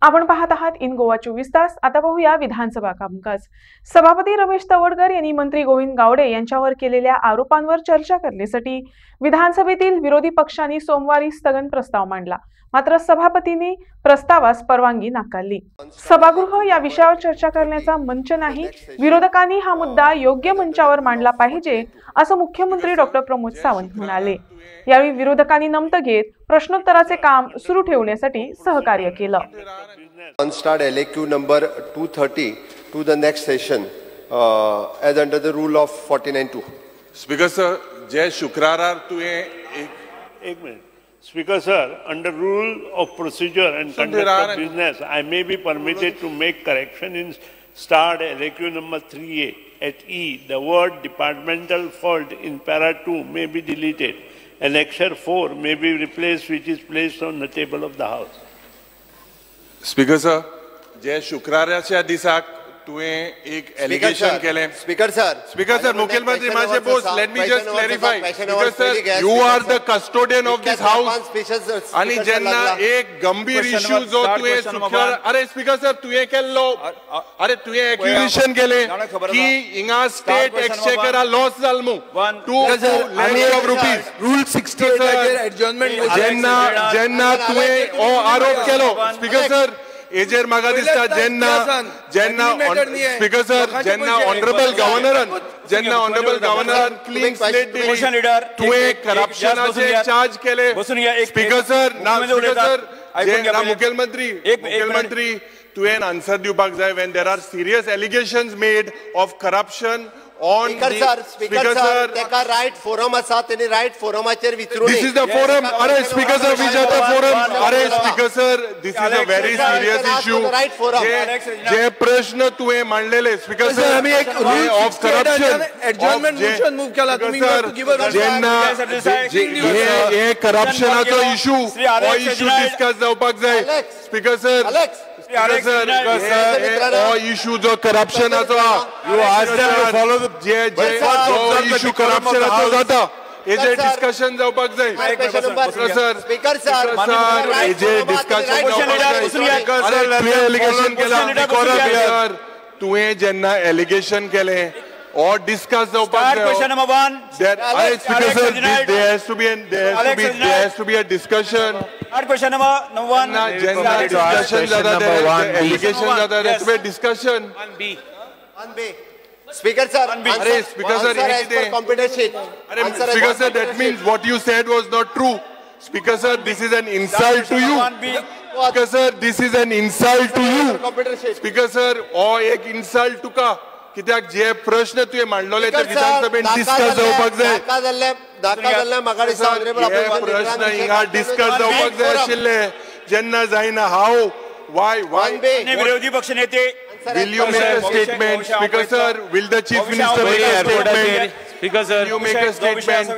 आपण पाहत आहात इन गोवा 24 तास। आता पाहूया विधानसभा कामकाज। सभापती रमेश तवडकर यांनी मंत्री गोविंद गावडे यांच्यावर केलेल्या आरोपांवर चर्चा करण्यासाठी विधानसभेतील विरोधी पक्षांनी सोमवारी स्थगन प्रस्ताव मांडला। मात्र सभापतींनी प्रस्तावास परवानगी नाकारली। सभागृह या विषयावर चर्चा करण्याचा मंच नाही, विरोधकांनी हा मुद्दा योग्य मंचावर मांडला पाहिजे असं मुख्यमंत्री डॉ. प्रमोद सावंत म्हणाले। यावेळी विरोधकांनी नमतं घेत प्रश्नोत्तराचे काम सुरू ठेवण्यासाठी सहकार्य केलं। Start LAQ number 230 to the next session as under the rule of 49(2). Speaker sir, जय शुक्रारार तुए एक minute. Speaker sir, under rule of procedure and conduct of business, I may be permitted to make correction in start LAQ number 3A at E. The word departmental fault in para 2 may be deleted and Lecture 4 may be replaced, which is placed on the table of the House. Speaker sir, जय शुक्राराच्या दिसाक तुए एक allegation केले। Speaker sir, मुख्यमंत्री माझे Bose, let me just clarify. Speaker sir, you are the custodian of this house. आणि ज्यांना एक गंभीर issue जो तुए सुखर, अरे Speaker sir, तुए केल्लो, अरे तुए accusation केले की इंगा state exchequer loss जालमू 2 lakhs of rupees. Rule 60 adjournment ज्यांना तुए ओ आरोप केलो। Speaker sir, एजेर मागा दिसता जेन्ना स्पीकर सर जेन्ना ऑनरेबल गव्हर्नरान क्लीन स्लेट दिली तुवे करप्शनाचे चार्ज केले। स्पीकर सर मुख्यमंत्री तुवें आन्सर दिवपाक जाय when there are serious allegations made of corruption on Speaker sir तेका right forum आसा, तेनी right forumaचेर विचारून this is the forum. अरे Speaker sir, which are the forum? अरे Speaker sir, this is a very serious issue. जे प्रश्न तुवें मांडलेले Speaker sir, आम्ही एक of corruption adjournment motion move केला। तुम्ही जेन्ना हे करप्शनाचो इशू हो इशू डिस्कस जावपाक जाय। Speaker sir, issue जो corruptionाचो you ask them to follow the issue corruptionाचो जाता हेजे डिस्कशन जावपाक जाय। Speaker sir हेजे डिस्कशन जावपाक जाय। तुवें एलिगेशन केला तुवें जेन्ना एलिगेशन केले or discuss the question number 1 that Speaker sir, there has to be a discussion. Question number 1 discussion allegation there has to be a discussion 1B Speaker sir Speaker sir Speaker sir, that means what you said was not true. Speaker sir, this is an insult to you. Speaker sir, this is an insult to you. Speaker sir, or एक insult to का कित्याक जे प्रश्न तुवें मांडलोले ते विधानसभेत discuss जावपाक जाय। प्रश्न हिंगा डिस्कस जावपाक जाय आशिल्ले जेन्ना जायना हाव why विरोधी पक्ष नेते will you make a statement? Speaker sir, will the chief minister make a statement? Speaker sir, you make a statement?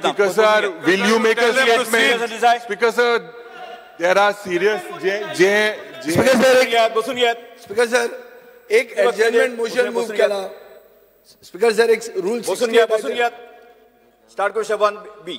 Speaker sir, will you make a statement? Speaker sir, there are serious Speaker sir एक adjournment motion move केला। Speaker sir एक rule 60 start question 1B